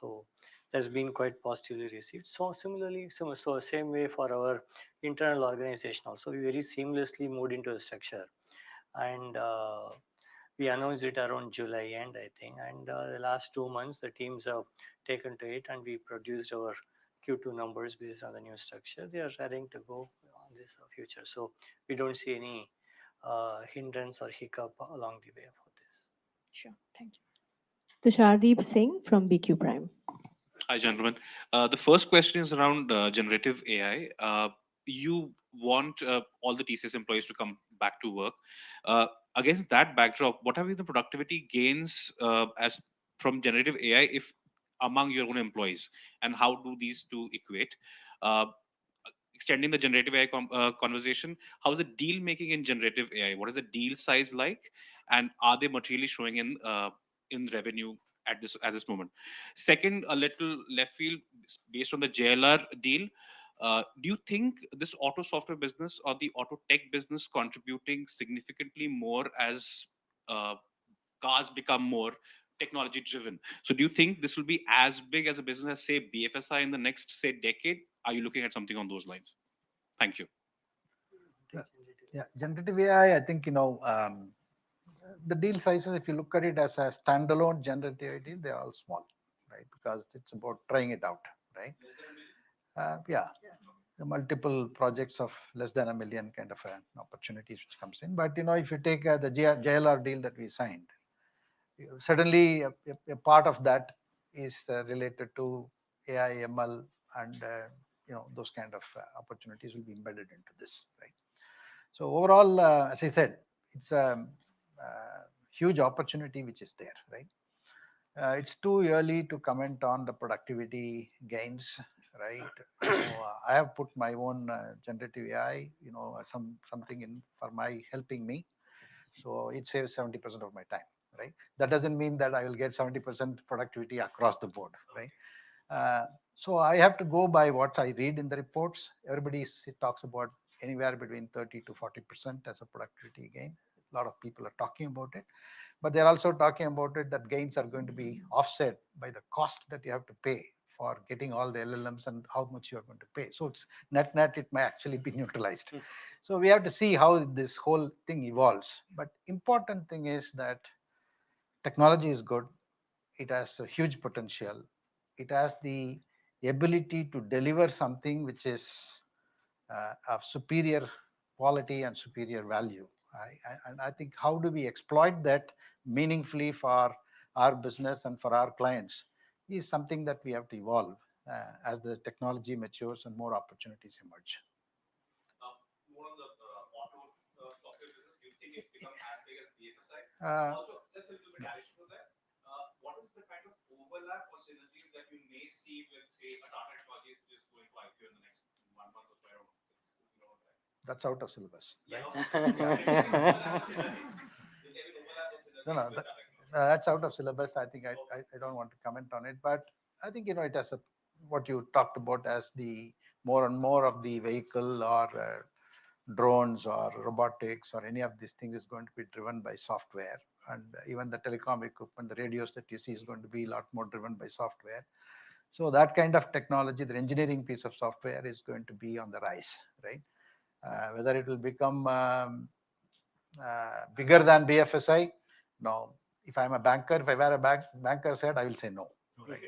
so that's been quite positively received. So similarly, so same way for our internal organization also, we very seamlessly moved into the structure, and we announced it around July end, I think. And the last 2 months, the teams have taken to it, and we produced our Q2 numbers based on the new structure. They are ready to go on this future. So we don't see any hindrance or hiccup along the way for this. Sure. Thank you. Tushardeep Singh from BQ Prime. Hi, gentlemen. The first question is around generative AI. You want all the TCS employees to come back to work. Against that backdrop, what have been the productivity gains as from generative AI if among your own employees, and how do these two equate? Uh, Extending the generative AI conversation, how is the deal making in generative AI? What is the deal size like, and are they materially showing in revenue at this moment? Second, a little left field based on the JLR deal. Do you think this auto software business or the auto tech business contributing significantly more as cars become more technology driven? So do you think this will be as big as a business as, say, BFSI in the next, say, decade? Are you looking at something on those lines? Thank you. Yeah, generative AI, I think, the deal sizes, if you look at it as a standalone generative AI deal, they're all small, right? Because it's about trying it out, right? Yeah, the multiple projects of less than $1 million kind of opportunities which comes in. But, if you take the JLR deal that we signed, certainly a part of that is related to AI, ML, and those kind of opportunities will be embedded into this, right? So overall, as I said, it's a huge opportunity which is there, right? It's too early to comment on the productivity gains, right? I have put my own generative AI, something in for my helping me. So it saves 70% of my time, right? That doesn't mean that I will get 70% productivity across the board, right? Uh, so I have to go by what I read in the reports. Everybody talks about anywhere between 30 to 40% as a productivity gain. A lot of people are talking about it, but they're also talking about it that gains are going to be offset by the cost that you have to pay for getting all the LLMs and how much you are going to pay. So it's net, it may actually be neutralized. So we have to see how this whole thing evolves. But important thing is that technology is good. It has a huge potential. It has the ability to deliver something which is of superior quality and superior value. And I think how do we exploit that meaningfully for our business and for our clients is something that we have to evolve as the technology matures and more opportunities emerge. More on the auto software business, do you think it's become as big as BFSI? Also, just a little bit additional to that, what is the kind of overlap or synergies that you may see with, say, a Tata Technologies which is going to IPO in the next 1 month or so? I don't know. That's out of syllabus. Yeah. No, that's out of syllabus. I think I don't want to comment on it, but I think it has what you talked about as the more and more of the vehicle or drones or robotics or any of these things is going to be driven by software, and even the telecom equipment, the radios that you see is going to be a lot more driven by software. So that kind of technology, the engineering piece of software is going to be on the rise, right? Whether it will become bigger than BFSI, no. If I'm a banker, if I wear a banker's hat, I will say no. Right?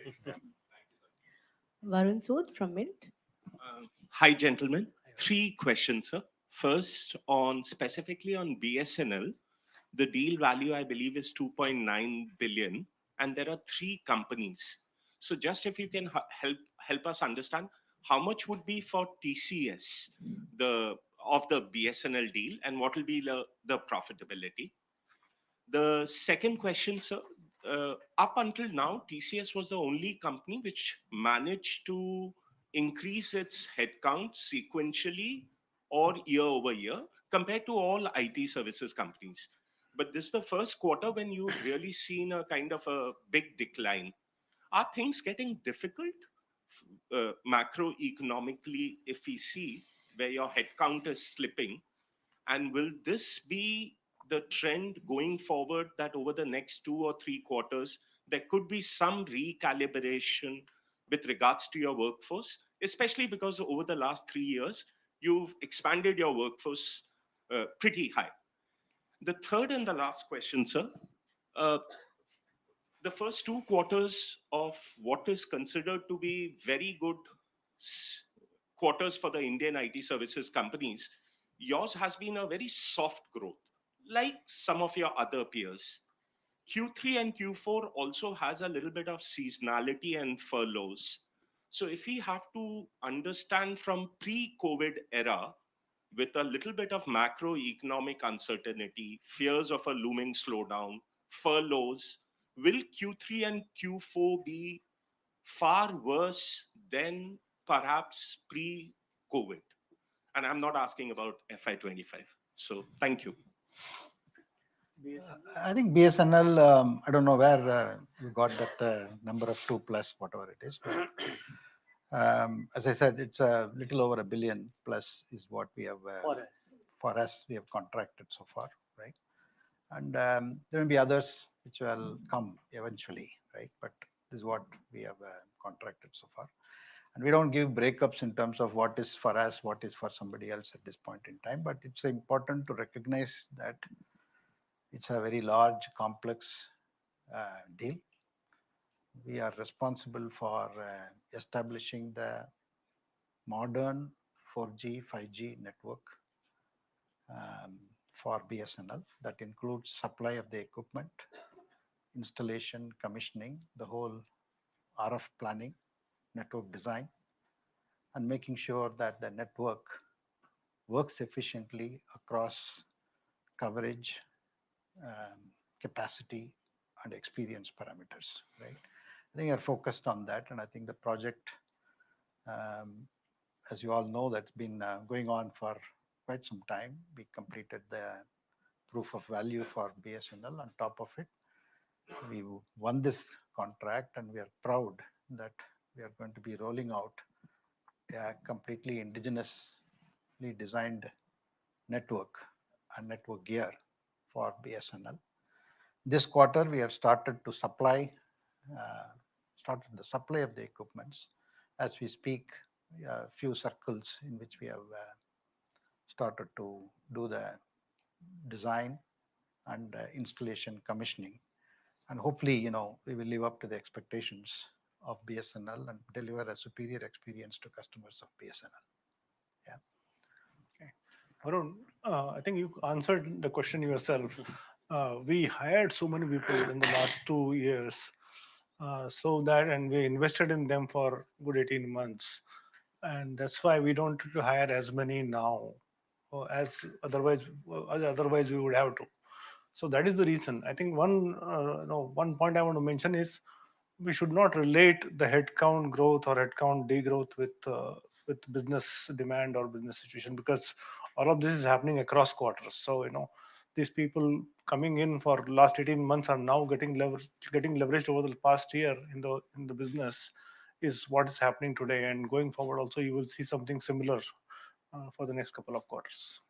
Varun Sood from Mint. Hi, gentlemen. 3 questions, sir. First, on specifically on BSNL, the deal value, I believe, is 2.9 billion, and there are 3 companies. So just if you can help us understand how much would be for TCS, of the BSNL deal, and what will be the profitability. The second question, sir, up until now, TCS was the only company which managed to increase its headcount sequentially or year over year compared to all IT services companies. But this is the first quarter when you've really seen a kind of a big decline. Are things getting difficult macroeconomically if we see where your headcount is slipping? And will this be the trend going forward that over the next 2 or 3 quarters, there could be some recalibration with regards to your workforce, especially because over the last 3 years, you've expanded your workforce pretty high. The third and the last question, sir. The first 2 quarters of what is considered to be very good quarters for the Indian IT services companies, yours has been a very soft growth, like some of your other peers. Q3 and Q4 also has a little bit of seasonality and furloughs. So if we have to understand from pre-COVID era, with a little bit of macroeconomic uncertainty, fears of a looming slowdown, furloughs, will Q3 and Q4 be far worse than perhaps pre-COVID? And I'm not asking about FY25. So thank you. I think BSNL, I don't know where you got that number of 2 plus whatever it is, but as I said, it's a little over $1 billion plus is what we have for us we have contracted so far, right? And there will be others which will come eventually, right? But this is what we have contracted so far. And we don't give breakups in terms of what is for us, what is for somebody else at this point in time. But it's important to recognize that it's a very large, complex deal. We are responsible for establishing the modern 4G, 5G network for BSNL. That includes supply of the equipment, installation, commissioning, the whole RF planning, network design, and making sure that the network works efficiently across coverage, capacity, and experience parameters, right? I think we are focused on that, and I think the project Um, as you all know, that's been going on for quite some time. We completed the proof of value for BSNL. On top of it, we won this contract, and we are proud that we are going to be rolling out a completely indigenously designed network and network gear for BSNL. This quarter, we have started to started the supply of the equipments. As we speak, a few circles in which we have started to do the design and installation commissioning. And hopefully, we will live up to the expectations of BSNL and deliver a superior experience to customers of BSNL. Yeah. Varun, I think you answered the question yourself. We hired so many people in the last 2 years, and we invested in them for good 18 months, and that's why we don't hire as many now, as otherwise we would have to. So that is the reason. I think one point I want to mention is we should not relate the headcount growth or headcount degrowth with business demand or business situation, because all of this is happening across quarters. So these people coming in for last 18 months are now getting leveraged over the past year in the business, is what is happening today, and going forward also you will see something similar for the next couple of quarters.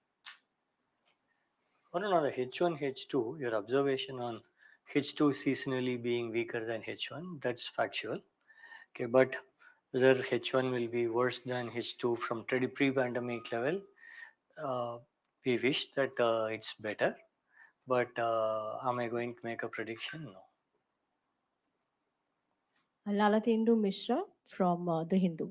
On the H1, H2, your observation on H2 seasonally being weaker than H1, that's factual. Okay, but whether H1 will be worse than H2 from pre-pandemic level, we wish that it's better. But am I going to make a prediction? No. Lalatendu Mishra from The Hindu.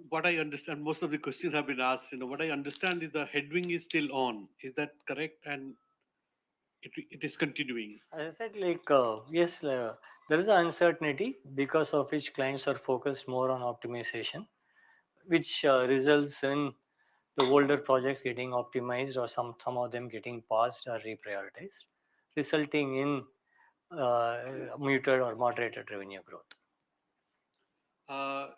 What I understand, most of the questions have been asked. What I understand is the headwind is still on. Is that correct? And it is continuing. As I said, yes, there is an uncertainty because of which clients are focused more on optimization, which results in the older projects getting optimized or some of them getting paused or reprioritized, resulting in muted or moderated revenue growth.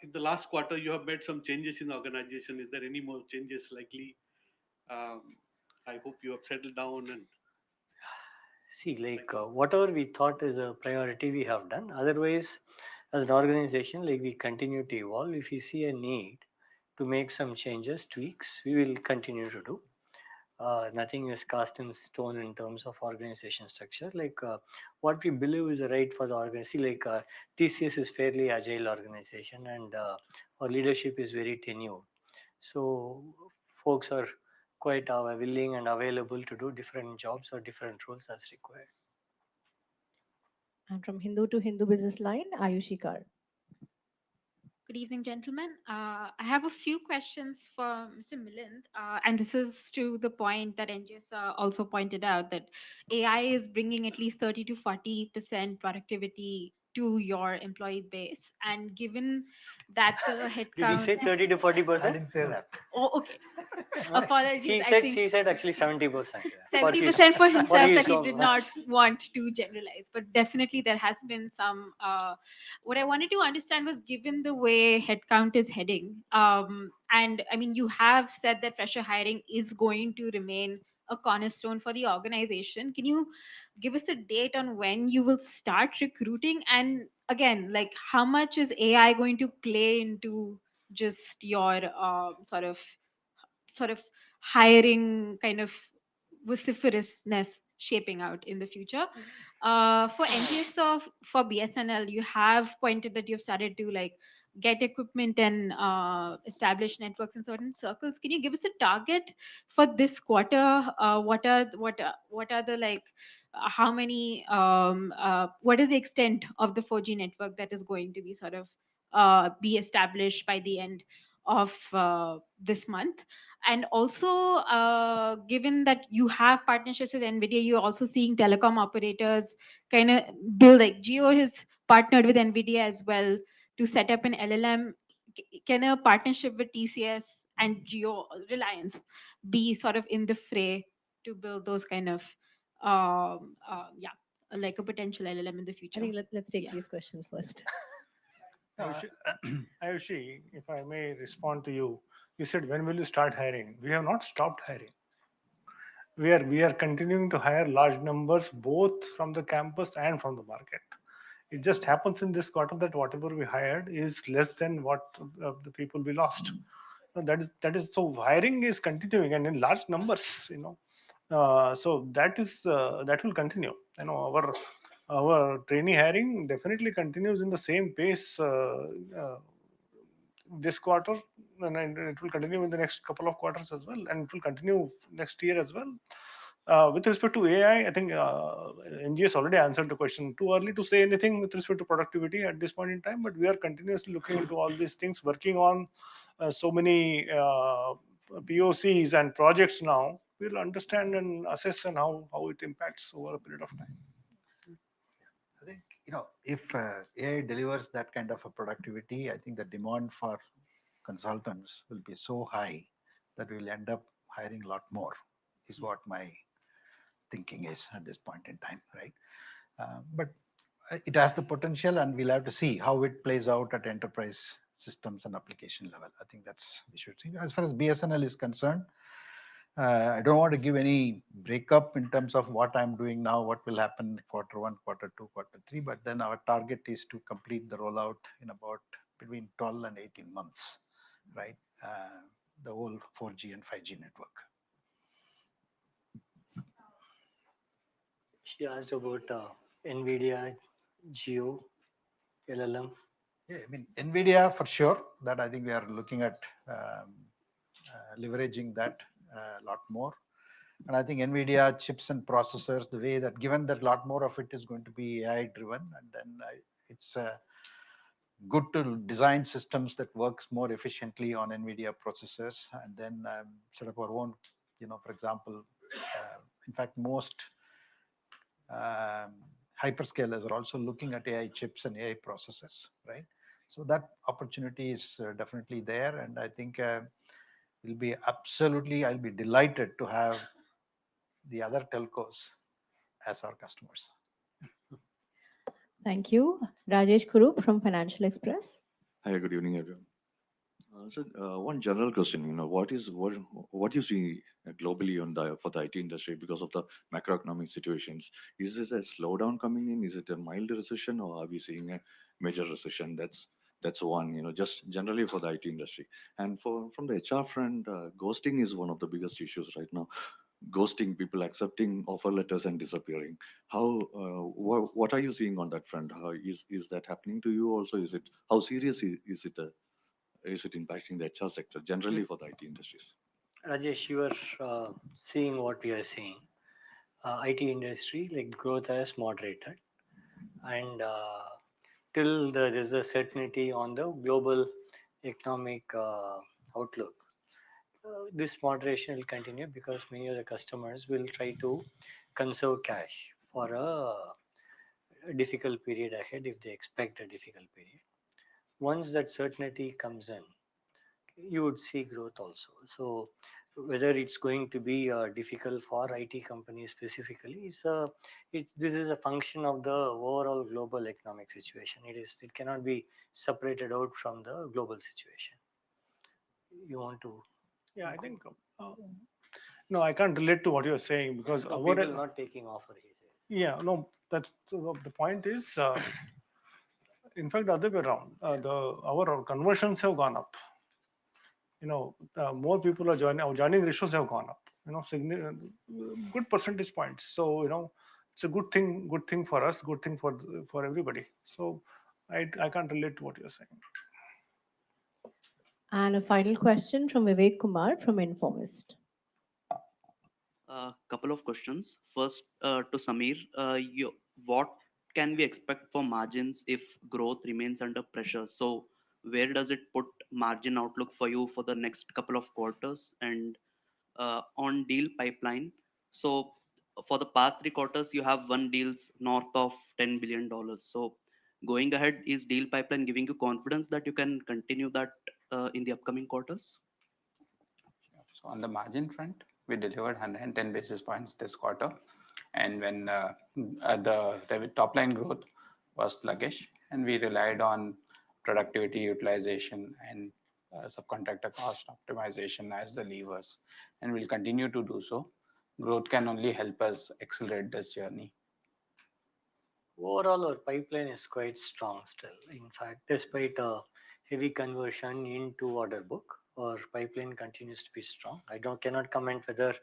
In the last quarter, you have made some changes in the organization. Is there any more changes likely? I hope you have settled down and see, whatever we thought is a priority, we have done. Otherwise, as an organization, we continue to evolve. If we see a need to make some changes, tweaks, we will continue to do. Nothing is cast in stone in terms of organization structure. What we believe is right for the organization. TCS is fairly agile organization, and our leadership is very tenured. So folks are quite willing and available to do different jobs or different roles as required. And from Hindu to Hindu Business Line, Ayushi Kar. Good evening, gentlemen. I have a few questions for Mr. Milind, and this is to the point that NGS also pointed out that AI is bringing at least 30 to 40% productivity to your employee base. And given that the headcount... Did he say 30 to 40%? I didn't say that. Oh, okay. Apologies. She said actually 70%. 70% for himself that he did not want to generalize, but definitely there has been some. What I wanted to understand was, given the way headcount is heading, and I mean, you have said that fresher hiring is going to remain a cornerstone for the organization. Can you give us a date on when you will start recruiting? And again, how much is AI going to play into just your sort of hiring kind of vociferousness shaping out in the future? For NGS for BSNL, you have pointed that you've started to get equipment and establish networks in certain circles. Can you give us a target for this quarter? What are the how many what is the extent of the 4G network that is going to be be established by the end of this month? And also, given that you have partnerships with NVIDIA, you're also seeing telecom operators kind of build, Jio has partnered with NVIDIA as well to set up an LLM. Can a partnership with TCS and Jio Reliance be sort of in the fray to build those kind of, like a potential LLM in the future? I think let's take these questions first. Ayushi, if I may respond to you, you said when will you start hiring? We have not stopped hiring. We are continuing to hire large numbers both from the campus and from the market. It just happens in this quarter that whatever we hired is less than what the people we lost. That is so hiring is continuing and in large numbers. So that will continue. Our trainee hiring definitely continues in the same pace this quarter, and it will continue in the next couple of quarters as well, and it will continue next year as well. With respect to AI, I think NGS already answered the question. Too early to say anything with respect to productivity at this point in time, but we are continuously looking into all these things, working on so many POCs and projects now. We'll understand and assess and how it impacts over a period of time. I think, if AI delivers that kind of a productivity, I think the demand for consultants will be so high that we'll end up hiring a lot more, is what my thinking is at this point in time, right? But it has the potential, and we'll have to see how it plays out at enterprise systems and application level. I think that's we should see. As far as BSNL is concerned, I don't want to give any breakup in terms of what I'm doing now, what will happen quarter one, quarter two, quarter three. But then our target is to complete the rollout in about between 12 and 18 months, right? The whole 4G and 5G network. She asked about NVIDIA, Geo, LLM. Yeah, I mean, NVIDIA for sure, that I think we are looking at leveraging that a lot more. And I think NVIDIA chips and processors, the way that given that a lot more of it is going to be AI driven, and then it's good to design systems that works more efficiently on NVIDIA processors, and then sort of our own, for example, in fact, most hyperscalers are also looking at AI chips and AI processors, right? So that opportunity is definitely there, and I think I'll be delighted to have the other telcos as our customers. Thank you. Rajesh Kurup from Financial Express. Hi, good evening, everyone. One general question, what you see globally for the IT industry because of the macroeconomic situations? Is this a slowdown coming in? Is it a mild recession, or are we seeing a major recession? That's one, just generally for the IT industry. And from the HR front, ghosting is one of the biggest issues right now. Ghosting, people accepting offer letters and disappearing. What are you seeing on that front? Is that happening to you also? How serious is it impacting the HR sector generally for the IT industries? Rajesh, you are seeing what we are seeing. IT industry, like growth has moderated, and till there is a certainty on the global economic outlook, this moderation will continue because many of the customers will try to conserve cash for a difficult period ahead if they expect a difficult period. Once that certainty comes in, you would see growth also. So whether it's going to be difficult for IT companies specifically, this is a function of the overall global economic situation. It cannot be separated out from the global situation. You want to? Yeah, I think no, I can't relate to what you're saying because people not taking offer. Yeah, no, that's the point is. In fact, the other way around, our conversions have gone up. More people are joining. Our joining ratios have gone up. Good percentage points. So it's a good thing for us, good thing for everybody. So I can't relate to what you're saying. And a final question from Vivek Kumar from Informist. A couple of questions. First, to Samir, what can we expect for margins if growth remains under pressure? So where does it put margin outlook for you for the next couple of quarters? And on deal pipeline, so for the past 3 quarters, you have won deals north of $10 billion. So going ahead, is deal pipeline giving you confidence that you can continue that in the upcoming quarters? So on the margin front, we delivered 110 basis points this quarter. And when the top line growth was sluggish, and we relied on productivity utilization, and subcontractor cost optimization as the levers, and we'll continue to do so. Growth can only help us accelerate this journey. Overall, our pipeline is quite strong still. In fact, despite a heavy conversion into order book, our pipeline continues to be strong. I cannot comment whether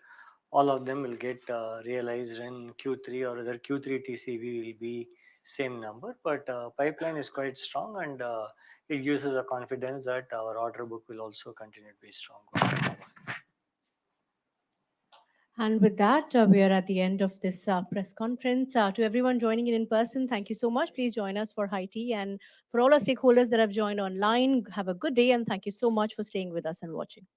all of them will get realized in Q3 or whether Q3 TCV will be same number, but pipeline is quite strong, and it gives us a confidence that our order book will also continue to be strong. And with that, we are at the end of this press conference. To everyone joining in person, thank you so much. Please join us for high tea. And for all our stakeholders that have joined online, have a good day and thank you so much for staying with us and watching.